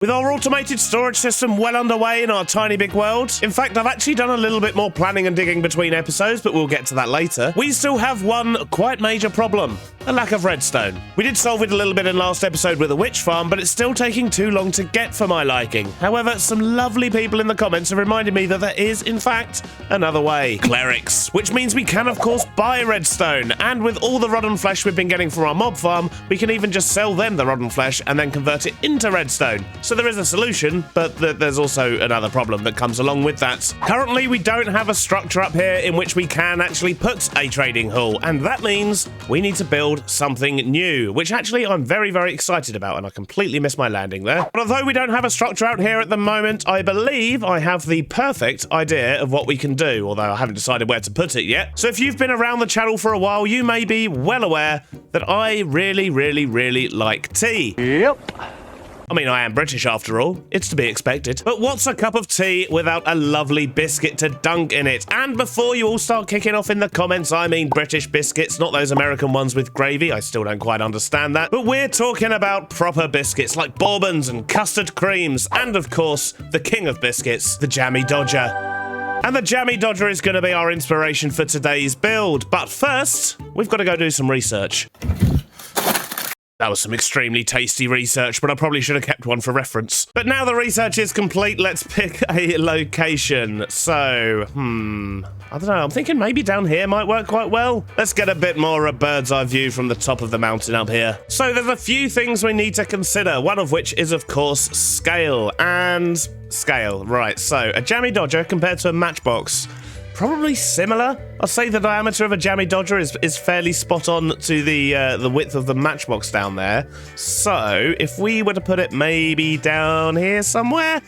With our automated storage system well underway in our tiny big world, in fact, I've actually done a little bit more planning and digging between episodes, but we'll get to that later. We still have one quite major problem: a lack of redstone. We did solve it a little bit in last episode with a witch farm, but it's still taking too long to get for my liking. However, some lovely people in the comments have reminded me that there is, in fact, another way. Clerics, which means we can, of course, buy redstone, and with all the rotten flesh we've been getting from our mob farm, we can even just sell them the rotten flesh and then convert it into redstone. So there is a solution, but there's also another problem that comes along with that. Currently, we don't have a structure up here in which we can actually put a trading hall, and that means we need to build something new, which actually I'm very, very excited about, and I completely missed my landing there. But although we don't have a structure out here at the moment, I believe I have the perfect idea of what we can do, although I haven't decided where to put it yet. So if you've been around the channel for a while, you may be well aware that I really, really, really like tea. Yep. I mean, I am British after all. It's to be expected. But what's a cup of tea without a lovely biscuit to dunk in it? And before you all start kicking off in the comments, I mean British biscuits, not those American ones with gravy. I still don't quite understand that. But we're talking about proper biscuits like bourbons and custard creams. And of course, the king of biscuits, the Jammy Dodger. And the Jammy Dodger is going to be our inspiration for today's build. But first, we've got to go do some research. That was some extremely tasty research, but I probably should have kept one for reference. But now the research is complete, let's pick a location. So, I don't know, I'm thinking maybe down here might work quite well. Let's get a bit more a bird's eye view from the top of the mountain up here. So there's a few things we need to consider, one of which is, of course, scale. And scale, right, so a Jammy Dodger compared to a matchbox. Probably similar. I'll say the diameter of a Jammy Dodger is fairly spot on to the width of the matchbox down there. So if we were to put it maybe down here somewhere,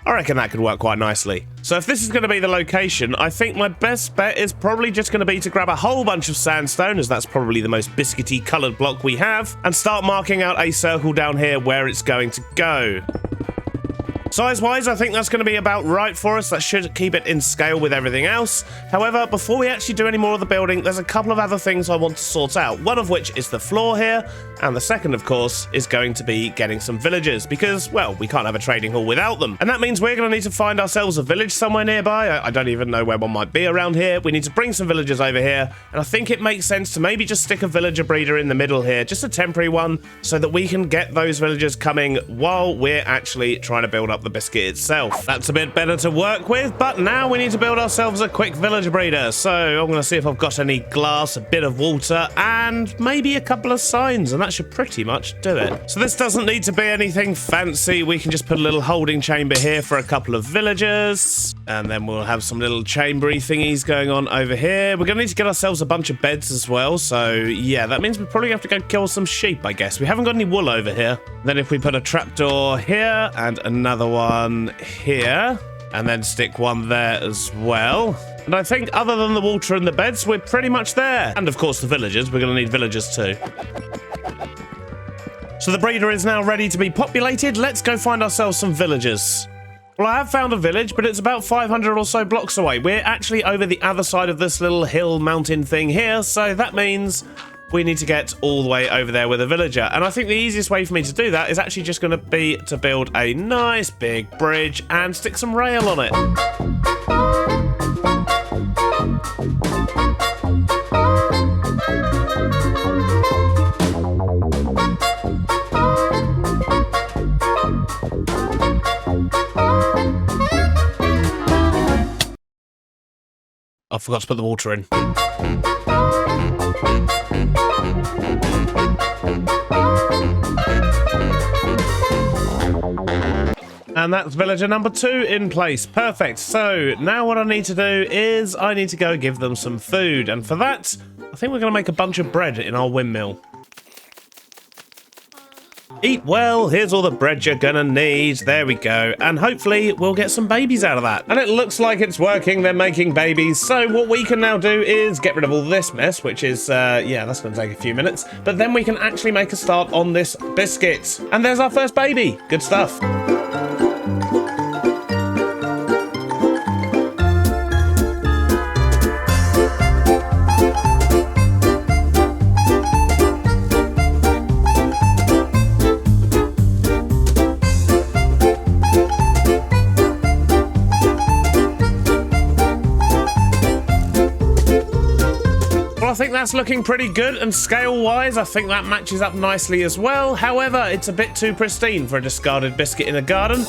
I reckon that could work quite nicely. So if this is going to be the location, I think my best bet is probably just going to be to grab a whole bunch of sandstone, as that's probably the most biscuity coloured block we have, and start marking out a circle down here where it's going to go. Size-wise, I think that's going to be about right for us. That should keep it in scale with everything else. However, before we actually do any more of the building, there's a couple of other things I want to sort out. One of which is the floor here, and the second, of course, is going to be getting some villagers, because, well, we can't have a trading hall without them. And that means we're going to need to find ourselves a village somewhere nearby. I don't even know where one might be around here. We need to bring some villagers over here, and I think it makes sense to maybe just stick a villager breeder in the middle here, just a temporary one, so that we can get those villagers coming while we're actually trying to build up the biscuit itself. That's a bit better to work with, but now we need to build ourselves a quick villager breeder. So I'm going to see if I've got any glass, a bit of water, and maybe a couple of signs, and that should pretty much do it. So this doesn't need to be anything fancy. We can just put a little holding chamber here for a couple of villagers, and then we'll have some little chambery thingies going on over here. We're going to need to get ourselves a bunch of beds as well. So yeah, that means we probably have to go kill some sheep, I guess. We haven't got any wool over here. Then if we put a trapdoor here and another one here, and then stick one there as well. And I think other than the water and the beds, we're pretty much there. And of course the villagers, we're going to need villagers too. So the breeder is now ready to be populated. Let's go find ourselves some villagers. Well, I have found a village, but it's about 500 or so blocks away. We're actually over the other side of this little hill mountain thing here, so that means we need to get all the way over there with a villager. And I think the easiest way for me to do that is actually just going to be to build a nice big bridge and stick some rail on it. I forgot to put the water in. And that's villager number 2 in place. Perfect. So now what I need to do is I need to go give them some food. And for that, I think we're going to make a bunch of bread in our windmill. Eat well, here's all the bread you're gonna need. There we go. And hopefully we'll get some babies out of that. And it looks like it's working. They're making babies. So what we can now do is get rid of all this mess, which is, yeah, that's gonna take a few minutes. But then we can actually make a start on this biscuit. And there's our first baby. Good stuff. I think that's looking pretty good, and scale-wise, I think that matches up nicely as well. However, it's a bit too pristine for a discarded biscuit in a garden.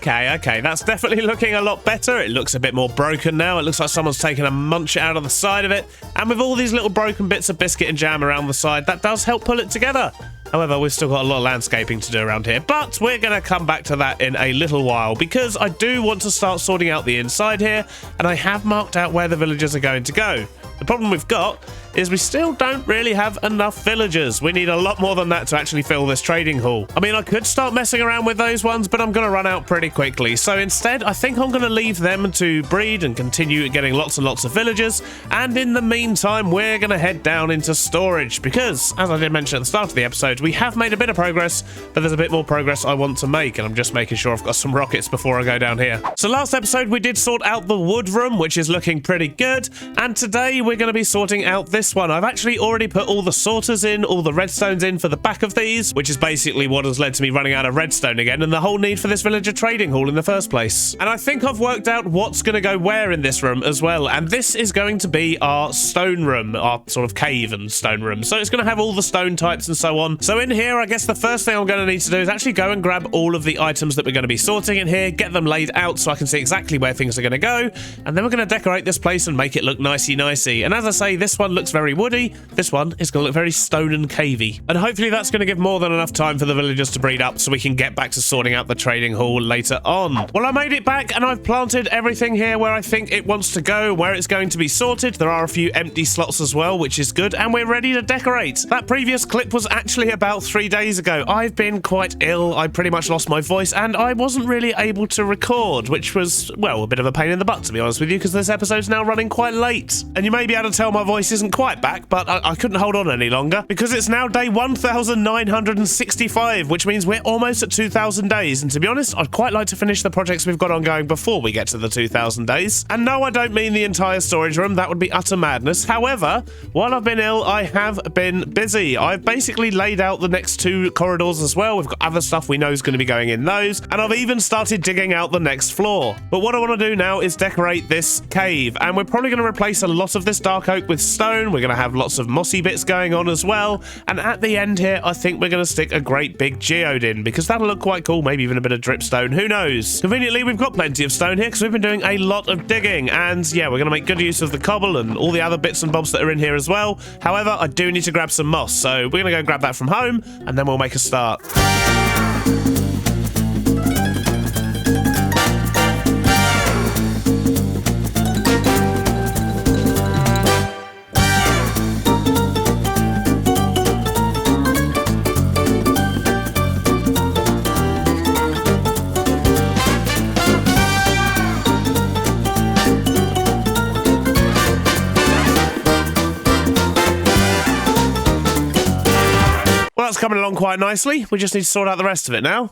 Okay, that's definitely looking a lot better. It looks a bit more broken now. It looks like someone's taken a munch out of the side of it. And with all these little broken bits of biscuit and jam around the side, that does help pull it together. However, we've still got a lot of landscaping to do around here, but we're going to come back to that in a little while because I do want to start sorting out the inside here, and I have marked out where the villagers are going to go. The problem we've got is we still don't really have enough villagers. We need a lot more than that to actually fill this trading hall. I mean, I could start messing around with those ones, but I'm going to run out pretty quickly. So instead, I think I'm going to leave them to breed and continue getting lots and lots of villagers. And in the meantime, we're going to head down into storage because, as I did mention at the start of the episode, we have made a bit of progress, but there's a bit more progress I want to make. And I'm just making sure I've got some rockets before I go down here. So last episode, we did sort out the wood room, which is looking pretty good. And today, we're going to be sorting out this one. I've actually already put all the sorters in, all the redstones in for the back of these, which is basically what has led to me running out of redstone again and the whole need for this villager trading hall in the first place. And I think I've worked out what's going to go where in this room as well, and this is going to be our stone room, our sort of cave and stone room. So it's going to have all the stone types and so on. So in here, I guess the first thing I'm going to need to do is actually go and grab all of the items that we're going to be sorting in here, get them laid out so I can see exactly where things are going to go, and then we're going to decorate this place and make it look nicey-nicey. And as I say, this one looks very woody. This one is going to look very stone and cavey. And hopefully that's going to give more than enough time for the villagers to breed up so we can get back to sorting out the trading hall later on. Well, I made it back and I've planted everything here where I think it wants to go, where it's going to be sorted. There are a few empty slots as well, which is good, and we're ready to decorate. That previous clip was actually about 3 days ago. I've been quite ill. I pretty much lost my voice and I wasn't really able to record, which was, well, a bit of a pain in the butt, to be honest with you, because this episode's now running quite late. And you may be able to tell my voice isn't quite back, but I couldn't hold on any longer because it's now day 1965, which means we're almost at 2,000 days. And to be honest, I'd quite like to finish the projects we've got ongoing before we get to the 2,000 days. And no, I don't mean the entire storage room. That would be utter madness. However, while I've been ill, I have been busy. I've basically laid out the next 2 corridors as well. We've got other stuff we know is going to be going in those. And I've even started digging out the next floor. But what I want to do now is decorate this cave. And we're probably going to replace a lot of this dark oak with stone. We're going to have lots of mossy bits going on as well, and at the end here I think we're going to stick a great big geode in because that'll look quite cool, maybe even a bit of dripstone, who knows. Conveniently, we've got plenty of stone here because we've been doing a lot of digging, and yeah, we're going to make good use of the cobble and all the other bits and bobs that are in here as well. However, I do need to grab some moss, so we're going to go grab that from home and then we'll make a start. Well, that's coming along quite nicely. We just need to sort out the rest of it now.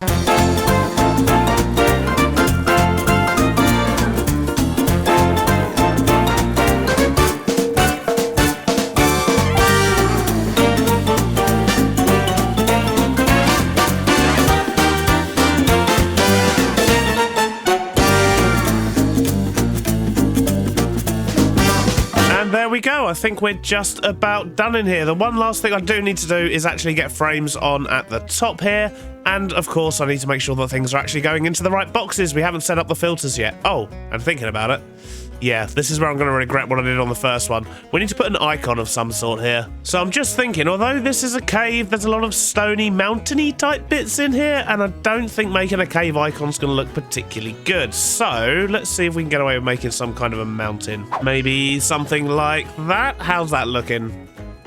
There we go. I think we're just about done in here. The one last thing I do need to do is actually get frames on at the top here. And of course, I need to make sure that things are actually going into the right boxes. We haven't set up the filters yet. Oh, I'm thinking about it. Yeah, this is where I'm going to regret what I did on the first one. We need to put an icon of some sort here. So I'm just thinking, although this is a cave, there's a lot of stony, mountainy type bits in here, and I don't think making a cave icon's going to look particularly good. So let's see if we can get away with making some kind of a mountain. Maybe something like that. How's that looking?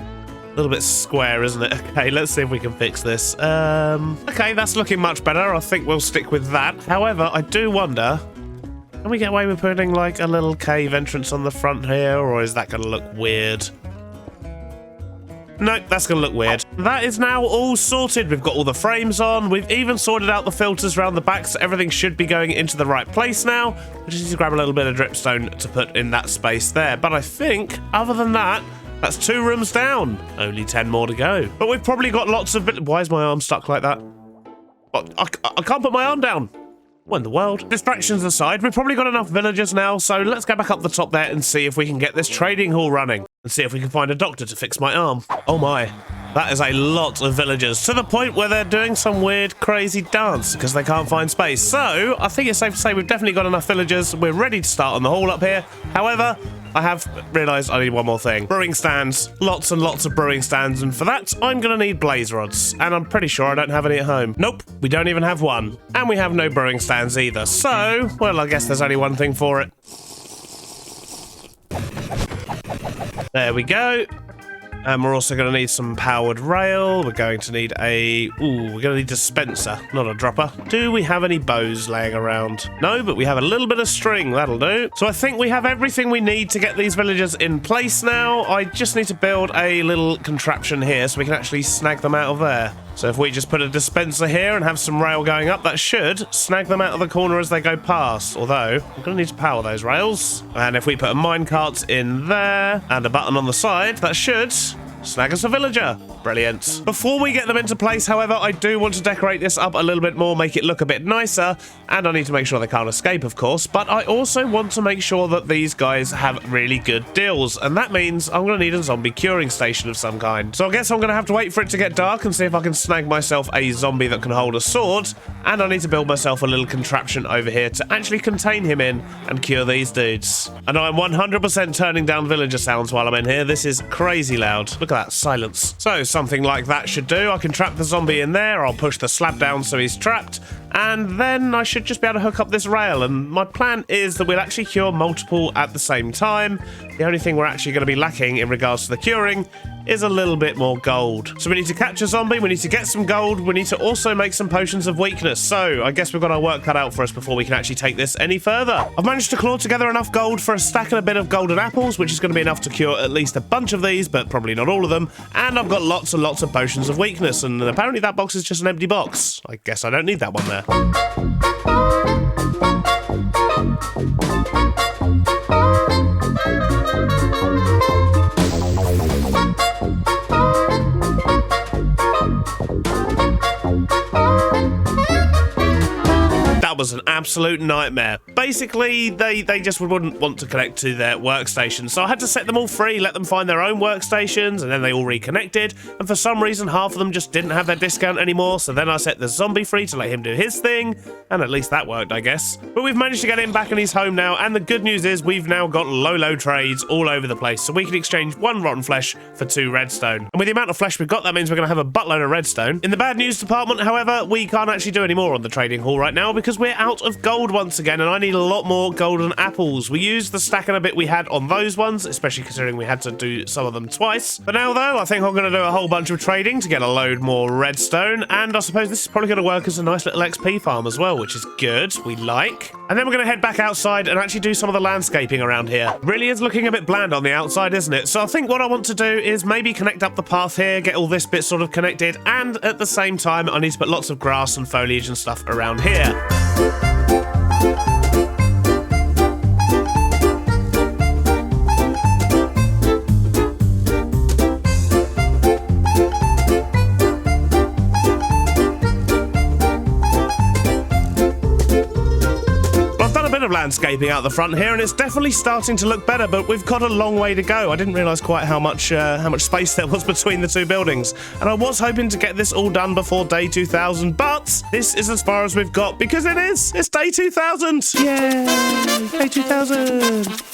A little bit square, isn't it? Okay, let's see if we can fix this. Okay, that's looking much better. I think we'll stick with that. However, I do wonder, can we get away with putting like a little cave entrance on the front here, or is that going to look weird? No, that's going to look weird. That is now all sorted. We've got all the frames on. We've even sorted out the filters around the back, so everything should be going into the right place now. We just need to grab a little bit of dripstone to put in that space there. But I think, other than that, that's 2 rooms down. Only 10 more to go. But we've probably got lots of... Why is my arm stuck like that? I can't put my arm down. What in the world? Distractions aside, we've probably got enough villagers now, so let's go back up the top there and see if we can get this trading hall running. And see if we can find a doctor to fix my arm. Oh my. That is a lot of villagers, to the point where they're doing some weird, crazy dance because they can't find space. So, I think it's safe to say we've definitely got enough villagers. We're ready to start on the hall up here. However, I have realised I need one more thing. Brewing stands. Lots and lots of brewing stands, and for that, I'm going to need blaze rods. And I'm pretty sure I don't have any at home. Nope, we don't even have one. And we have no brewing stands either. So, well, I guess there's only one thing for it. There we go. And we're also going to need some powered rail. We're going to need we're going to need a dispenser, not a dropper. Do we have any bows laying around? No, but we have a little bit of string. That'll do. So I think we have everything we need to get these villagers in place now. I just need to build a little contraption here so we can actually snag them out of there. So if we just put a dispenser here and have some rail going up, that should snag them out of the corner as they go past. Although, I'm going to need to power those rails. And if we put a minecart in there and a button on the side, that should snag us a villager. Brilliant. Before we get them into place, however, I do want to decorate this up a little bit more, make it look a bit nicer, and I need to make sure they can't escape, of course, but I also want to make sure that these guys have really good deals, and that means I'm going to need a zombie curing station of some kind. So I guess I'm going to have to wait for it to get dark and see if I can snag myself a zombie that can hold a sword, and I need to build myself a little contraption over here to actually contain him in and cure these dudes. And I'm 100% turning down villager sounds while I'm in here. This is crazy loud. Look at that silence. So something like that should do. I can trap the zombie in there. I'll push the slab down so he's trapped, and then I should just be able to hook up this rail. And my plan is that we'll actually cure multiple at the same time. The only thing we're actually going to be lacking in regards to the curing is a little bit more gold. So we need to catch a zombie, we need to get some gold, we need to also make some potions of weakness. So I guess we've got our work cut out for us before we can actually take this any further. I've managed to claw together enough gold for a stack and a bit of golden apples, which is going to be enough to cure at least a bunch of these, but probably not all of them. And I've got lots and lots of potions of weakness, and apparently that box is just an empty box. I guess I don't need that one there. That was an absolute nightmare. Basically, they just wouldn't want to connect to their workstation, so I had to set them all free, let them find their own workstations, and then they all reconnected, and for some reason half of them just didn't have their discount anymore, so then I set the zombie free to let him do his thing, and at least that worked, I guess. But we've managed to get him back and he's home now, and the good news is we've now got low trades all over the place, so we can exchange 1 rotten flesh for 2 redstone. And with the amount of flesh we've got, that means we're going to have a buttload of redstone. In the bad news department, however, we can't actually do any more on the trading hall right now because we're out of gold once again, and I need a lot more golden apples. We used the stack and a bit we had on those ones, especially considering we had to do some of them twice. But now, though, I think I'm going to do a whole bunch of trading to get a load more redstone, and I suppose this is probably going to work as a nice little XP farm as well, which is good. We like. And then we're going to head back outside and actually do some of the landscaping around here. Really is looking a bit bland on the outside, isn't it? So I think what I want to do is maybe connect up the path here, get all this bit sort of connected, and at the same time, I need to put lots of grass and foliage and stuff around here. Of landscaping out the front here, and it's definitely starting to look better, but we've got a long way to go. I didn't realise quite how much space there was between the 2 buildings, and I was hoping to get this all done before day 2000, but this is as far as we've got because it's day 2000. Yay! Day 2000.